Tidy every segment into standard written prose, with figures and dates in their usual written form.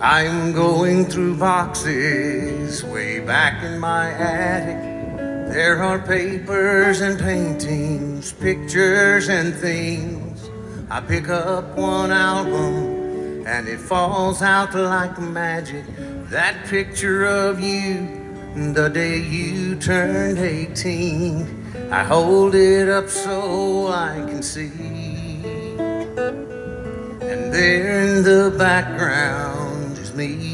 I'm going through boxes way back in my attic. There are papers and paintings, pictures and things. I pick up one album and it falls out like magic. That picture of you, the day you turned 18. I hold it up so I can see. And there in the background is me.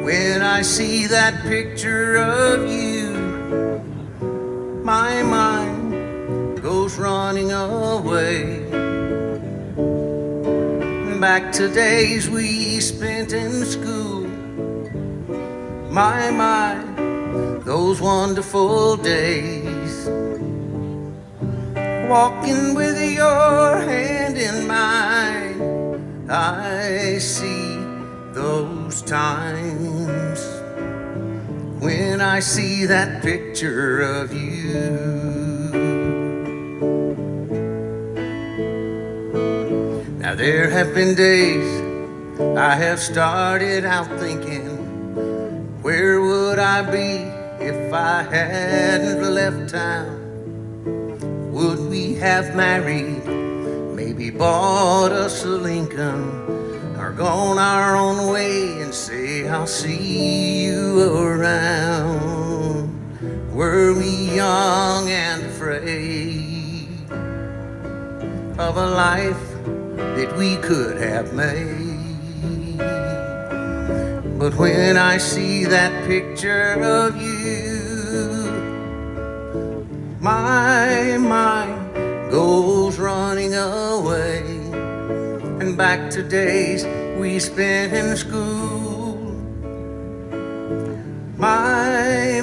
When I see that picture of you, my mind goes running away. Back to days we spent in school. My, those wonderful days. Walking with your hand in mine, I see those times when I see that picture of you. Now there have been days I have started out thinking, where would I be if I hadn't left town? Would we have married, maybe bought us a Lincoln, or gone our own way and say I'll see you around? Were we young and afraid of a life that we could have made? But when I see that picture of you, my mind goes running away, and back to days we spent in school. My,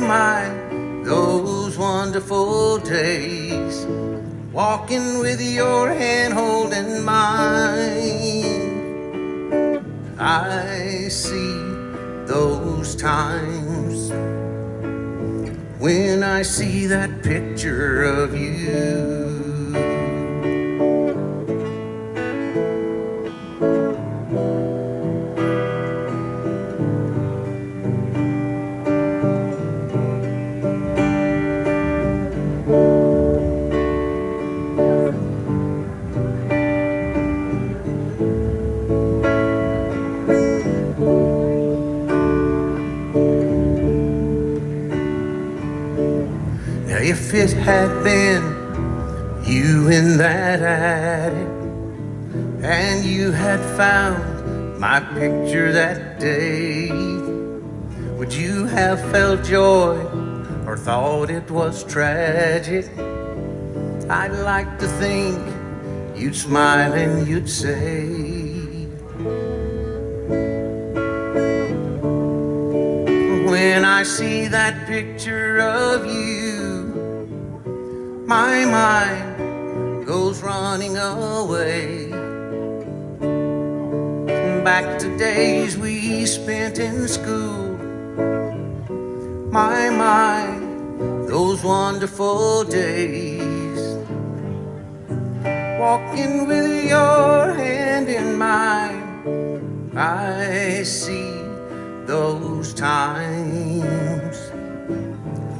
those wonderful days, walking with your hand holding mine. I see those times when I see that picture of you. If it had been you in that attic, and you had found my picture that day, would you have felt joy or thought it was tragic? I'd like to think you'd smile and you'd say, when I see that picture of you, my mind goes running away, back to days we spent in school. My, those wonderful days, walking with your hand in mine. I see those times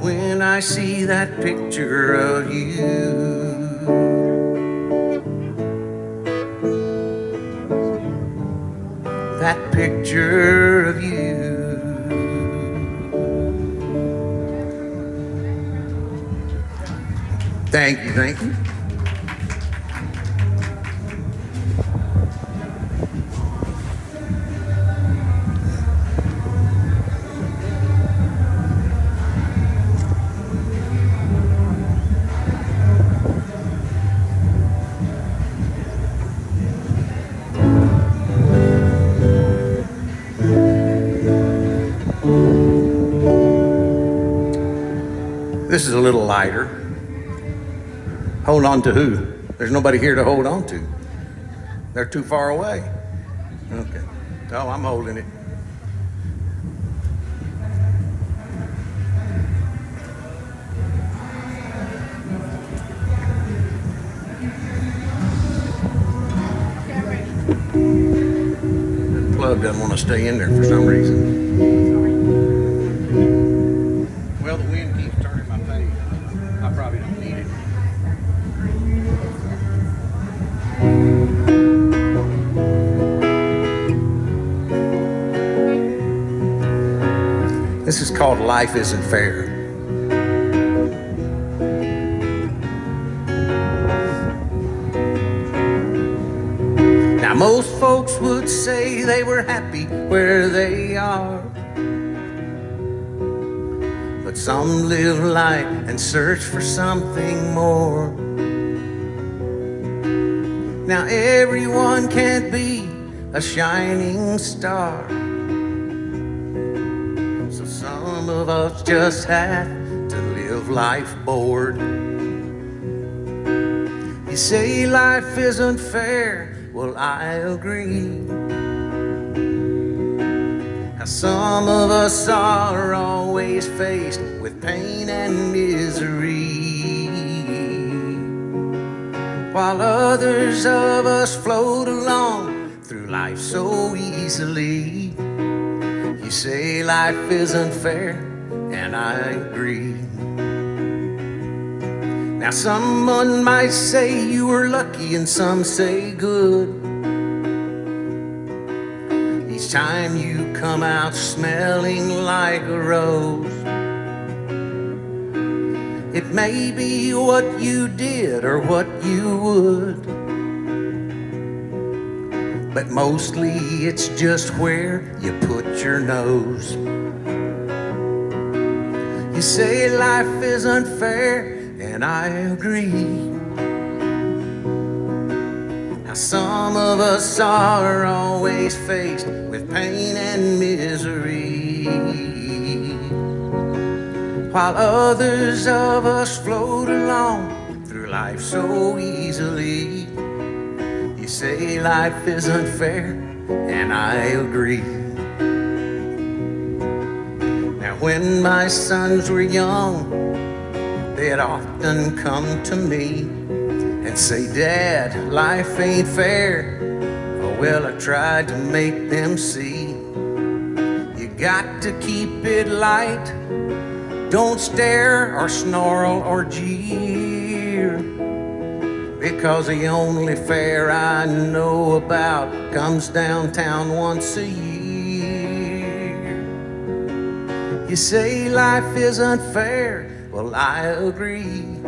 when I see that picture of you. That picture of you. Thank you, thank you. This is a little lighter. Hold on to who? There's nobody here to hold on to. They're too far away. Okay. Oh, I'm holding it. The plug doesn't want to stay in there for some reason. Well, the wind keeps turning my page. I probably don't need it. This is called Life Isn't Fair. Now most folks would say they were happy where they are, but some live life and search for something more. Now everyone can't be a shining star, so some of us just have to live life bored. You say life isn't fair, well, I agree. Now some of us are always faced with pain and misery, while others of us float along through life so easily. You say life isn't fair, and I agree. Now someone might say you were lucky and some say good. Each time you come out smelling like a rose, it may be what you did or what you would, but mostly it's just where you put your nose. You say life isn't fair, and I agree. Now some of us are always faced with pain and misery, while others of us float along through life so easily. You say life isn't fair, and I agree. Now when my sons were young, they'd often come to me and say, Dad, life ain't fair. Oh, well, I tried to make them see. You got to keep it light. Don't stare or snarl or jeer, because the only fair I know about comes downtown once a year. You say life isn't fair, well, I agree.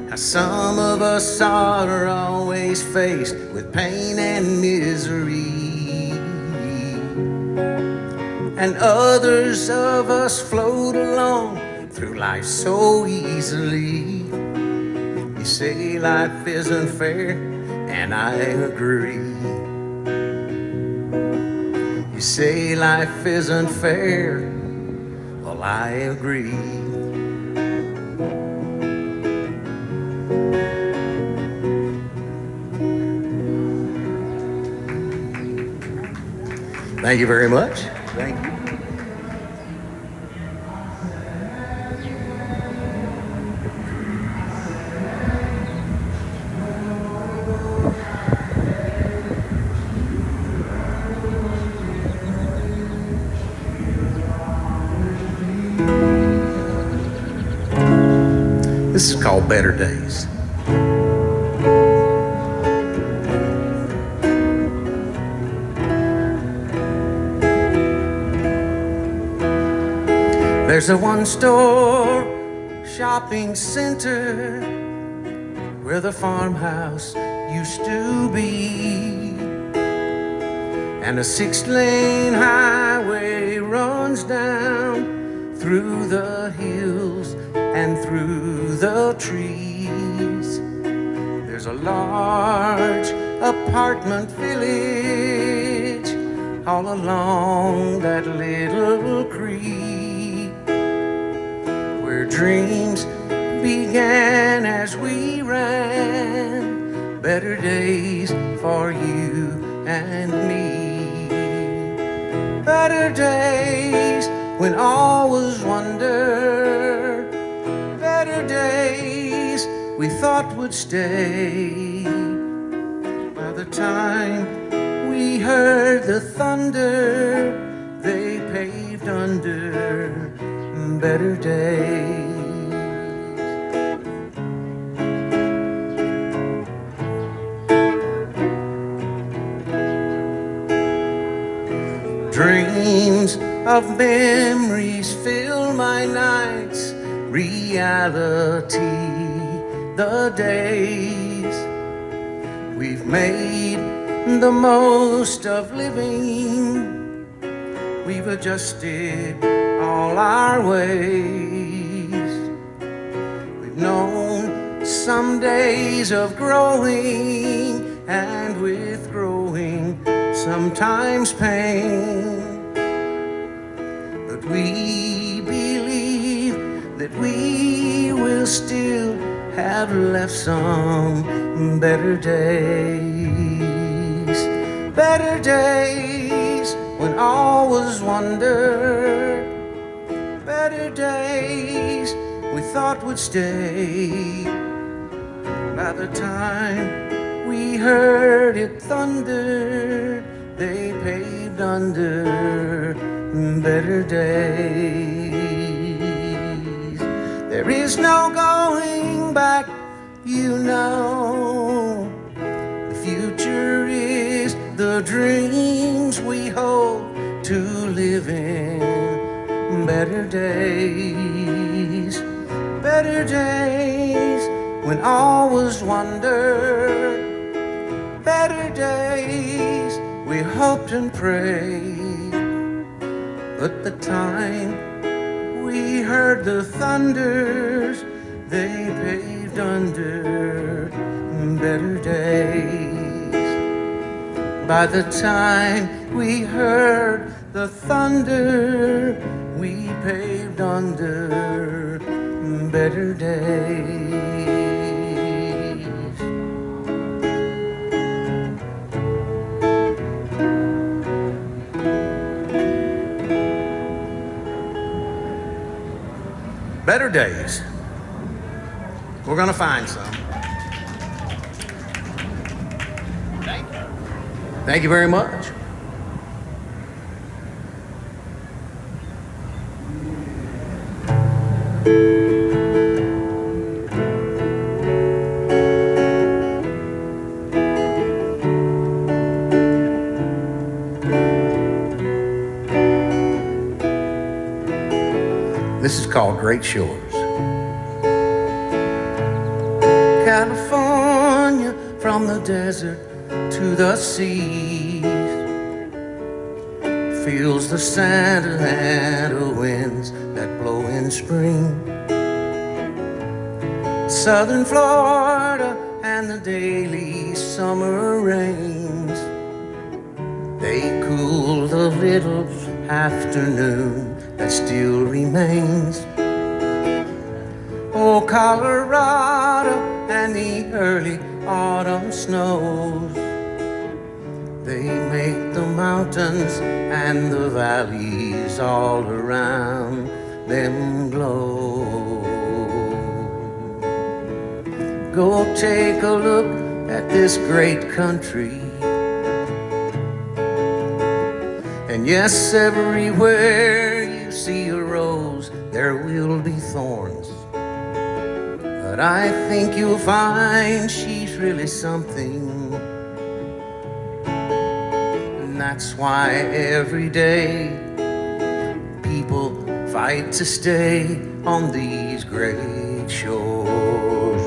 Now some of us are always faced with pain and misery, and others of us float along through life so easily. You say life isn't fair, and I agree. You say life isn't fair, well, I agree. Thank you very much. Thank you. This is called Better Days. There's a one-store shopping center where the farmhouse used to be, and a 6-lane highway runs down through the hills and through the trees. There's a large apartment village all along that little creek, where dreams began as we ran. Better days for you and me. Better days when all was wonder. Better days we thought would stay. the thunder they paved under better days. Dreams of memories fill my nights, reality the days. We've made the most of living, we've adjusted all our ways. We've known some days of growing, and with growing sometimes pain. But we believe that we will still have left some better days. Better days when all was wonder. Better days we thought would stay. By the time we heard it thunder, they paved under better days. There is no going back, you know. The future is the dreams we hope to live in. Better days, better days when all was wonder. Better days we hoped and prayed. But the time we heard the thunders, they paved under better days. By the time we heard the thunder, we paved under better days. Better days. We're gonna find some. Thank you. Thank you very much. This is called Great Shores. California, from the desert to the seas, feels the Santa Ana winds that blow in spring. Southern Florida and the daily summer rains, they cool the little afternoon that still remains. Oh, Colorado and the early autumn snows, they make the mountains and the valleys all around them glow. Go take a look at this great country. And yes, everywhere you see a rose, there will be thorns. But I think you'll find she's really something. And that's why every day people fight to stay on these great shores.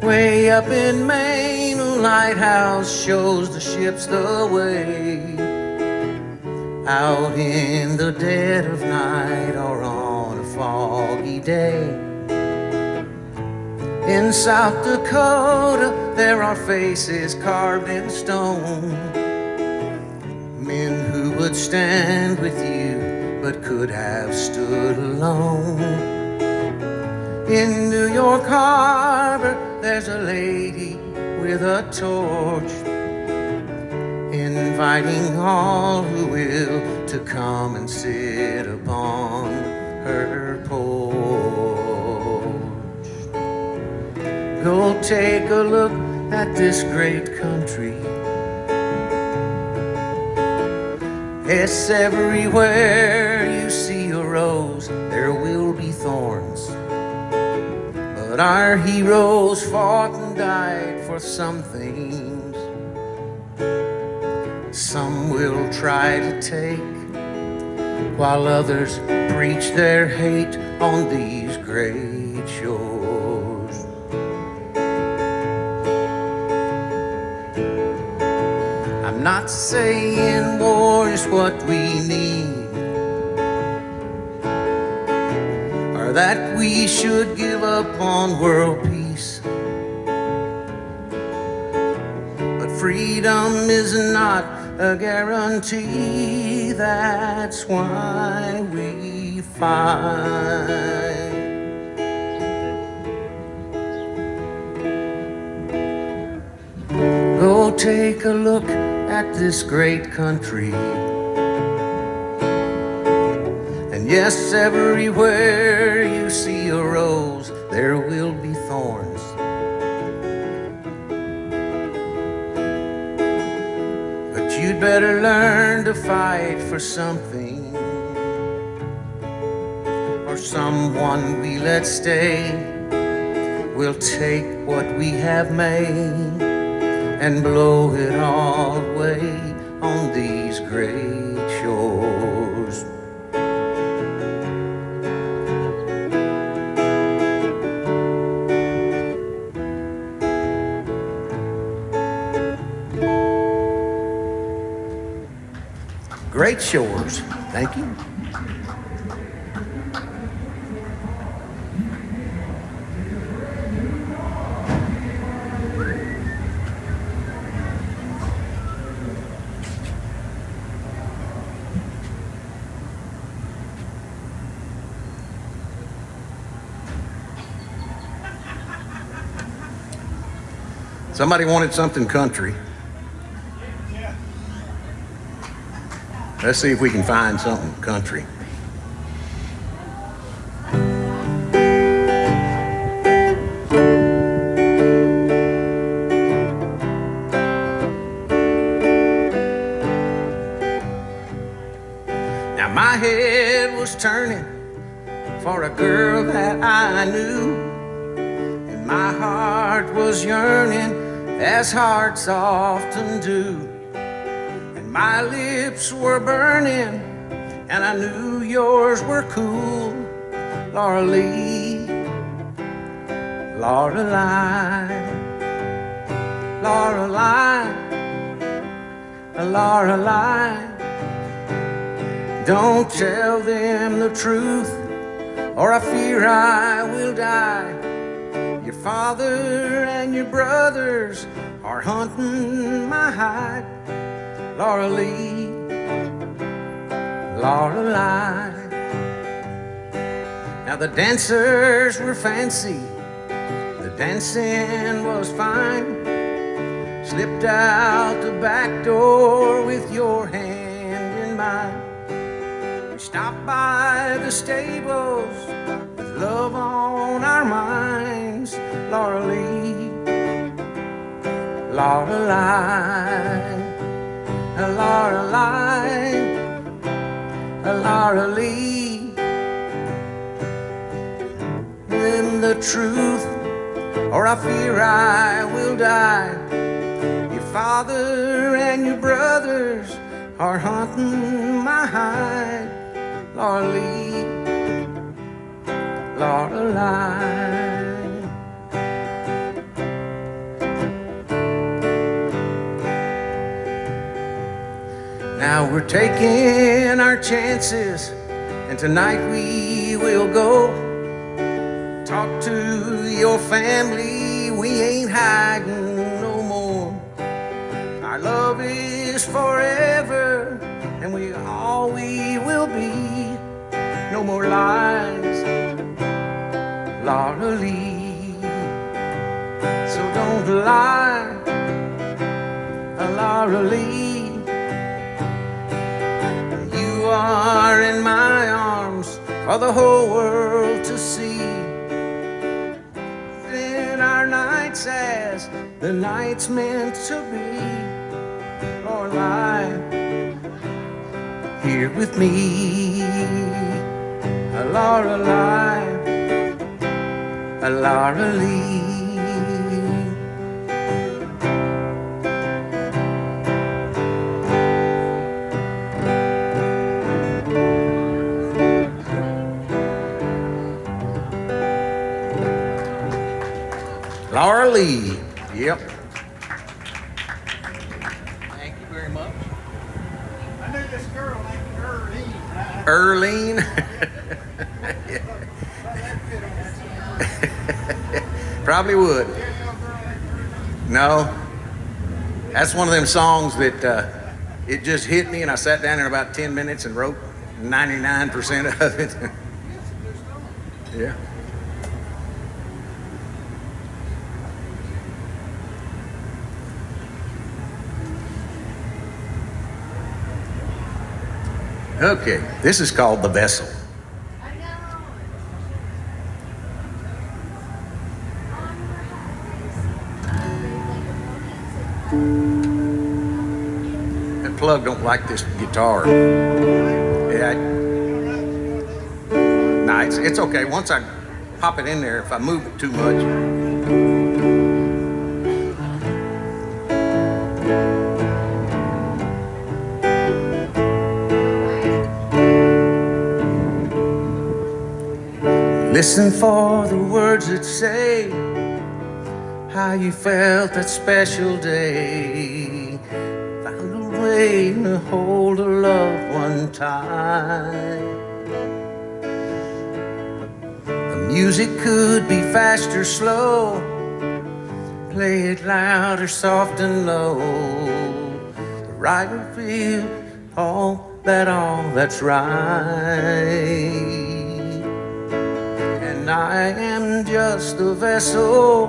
Way up in Maine, a lighthouse shows the ships the way. Out in the dead of night or on a foggy day. In South Dakota, there are faces carved in stone. Men who would stand with you, but could have stood alone. In New York Harbor, there's a lady with a torch, inviting all who will to come and sit upon her porch. Go take a look at this great country. Yes, everywhere you see a rose, there will be thorns. But our heroes fought and died for some things. Some will try to take, while others preach their hate on these great shores. I'm not saying war is what we need, or that we should give up on world peace. But freedom is not a guarantee, that's why we fight. Go take a look at this great country. And yes, everywhere you see a rose, there will be thorns. But you'd better learn to fight for something, or someone we let stay will take what we have made and blow it all away on these great shores. Great shores. Thank you. Somebody wanted something country. Let's see if we can find something country. Now my head was turning for a girl that I knew, and my heart was yearning as hearts often do. My lips were burning, and I knew yours were cool. Laura Lee, Lorelei, Lorelei, Lorelei. Don't tell them the truth, or I fear I will die. Your father and your brothers are hunting my hide. Laura Lee, Lorelei. Now the dancers were fancy, the dancing was fine. Slipped out the back door with your hand in mine. We stopped by the stables with love on our minds. Laura Lee, Lorelei, Lorelei, Laura Lee. In the truth, or I fear I will die. Your father and your brothers are hunting my hide. Laura Lee, Lorelei. Now we're taking our chances, and tonight we will go talk to your family. We ain't hiding no more. Our love is forever, and we will be. No more lies, Laura Lee. So don't lie, Laura Lee. You are in my arms for the whole world to see. In our night nights as the nights meant to be. Lord, lie here with me. Laura, lie, Laura Lee. Laura Lee. Yep. Thank you very much. I knew this girl named Earlene. Earlene. Probably would. No. That's one of them songs that it just hit me, and I sat down in about 10 minutes and wrote 99% of it. Yeah. Okay, this is called The Vessel. That plug don't like this guitar. Yeah. Nah, it's okay. Once I pop it in there, if I move it too much. Listen for the words that say how you felt that special day. Found a way to hold a loved one tight. The music could be fast or slow. Play it loud or soft and low. The writer feels all that's right. I am just a vessel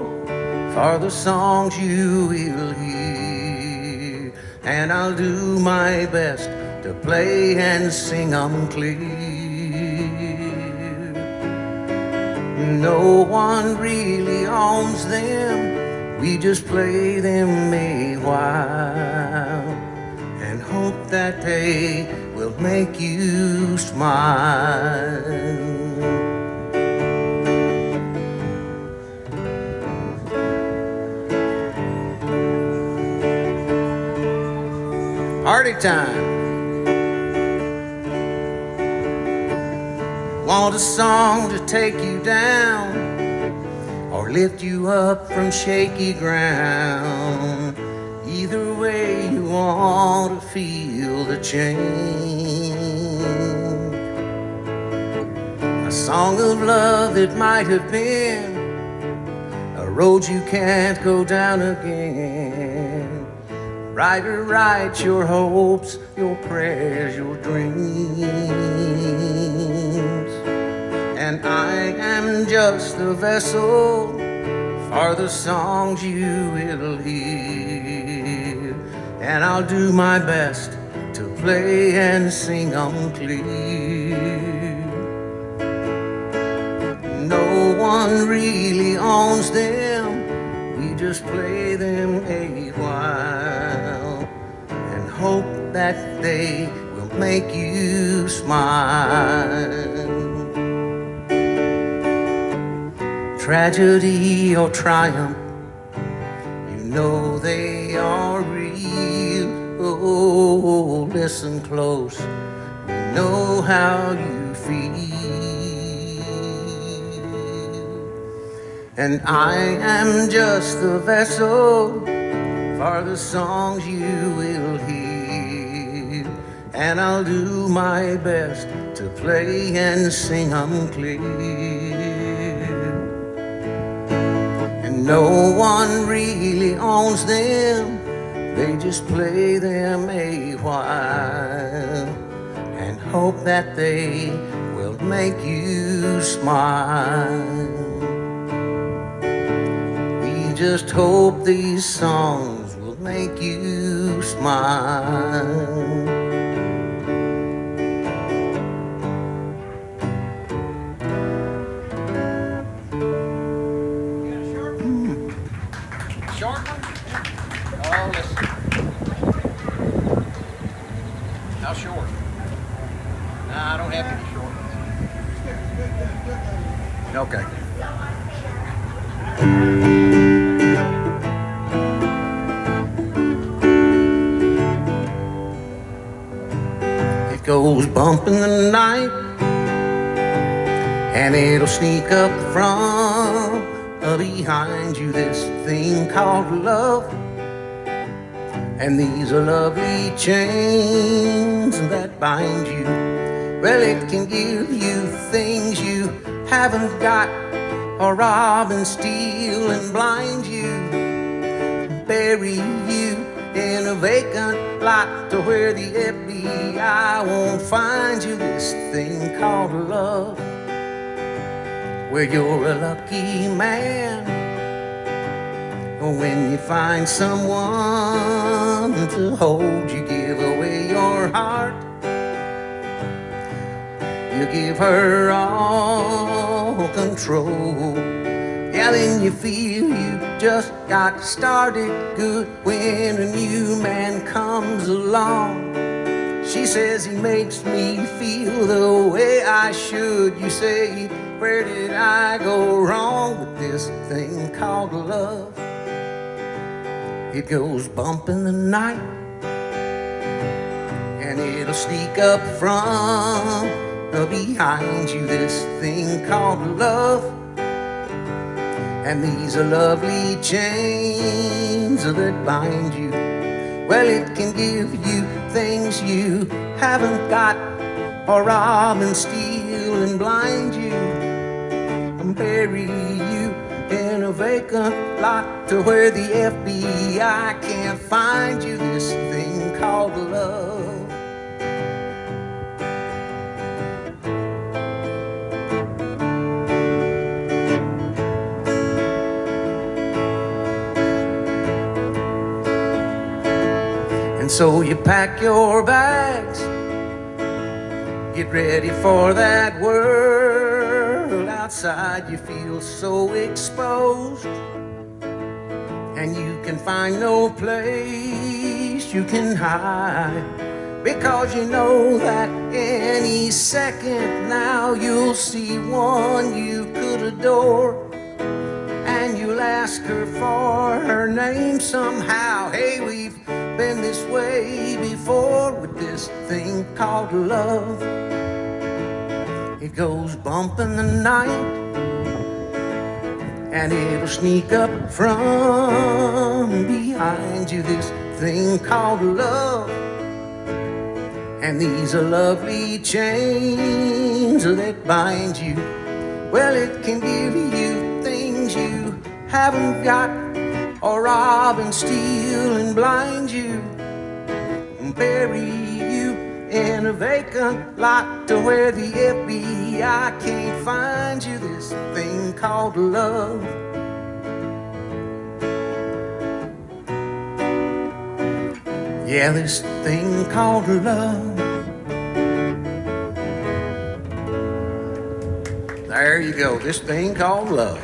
for the songs you will hear, and I'll do my best to play and sing 'em clear. No one really owns them, we just play them a while and hope that they will make you smile. Party time. Want a song to take you down or lift you up from shaky ground. Either way you want to feel the change. A song of love that might have been a road you can't go down again. Writer, write your hopes, your prayers, your dreams. And I am just a vessel for the songs you will hear. And I'll do my best to play and sing 'em clear. No one really owns them, we just play them a while and hope that they will make you smile. Tragedy or triumph, you know they are real. Oh, listen close, we know how you feel. And I am just the vessel for the songs you will hear. And I'll do my best to play and sing 'em clear. And no one really owns them, they just play them a while and hope that they will make you smile. We just hope these songs will make you smile. Oh, let's see. How short? Nah, I don't have any short ones. Okay. It goes bump in the night, and it'll sneak up from behind you, this thing called love. And these are lovely chains that bind you. Well, it can give you things you haven't got, or rob and steal and blind you, bury you in a vacant lot to where the FBI won't find you, this thing called love, where you're a lucky man when you find someone to hold you. Give away your heart, you give her all control. Yeah, then you feel you just got started good when a new man comes along. She says he makes me feel the way I should. You say, where did I go wrong with this thing called love? It goes bump in the night, and it'll sneak up from behind you, this thing called love. And these are lovely chains that bind you. Well, it can give you things you haven't got, or rob and steal and blind you, and bury you in a vacant lot to where the FBI can't find you, this thing called love. And so you pack your bags, get ready for that world outside. You feel so exposed, and you can find no place you can hide, because you know that any second now you'll see one you could adore, and you'll ask her for her name somehow. Hey, we've been this way before with this thing called love. It goes bump in the night, and it'll sneak up from behind you, this thing called love. And these are lovely chains that bind you. Well, it can give you things you haven't got, or rob and steal and blind you, and bury you in a vacant lot to where the FBI can't find you, this thing called love. Yeah, this thing called love. There you go, this thing called love.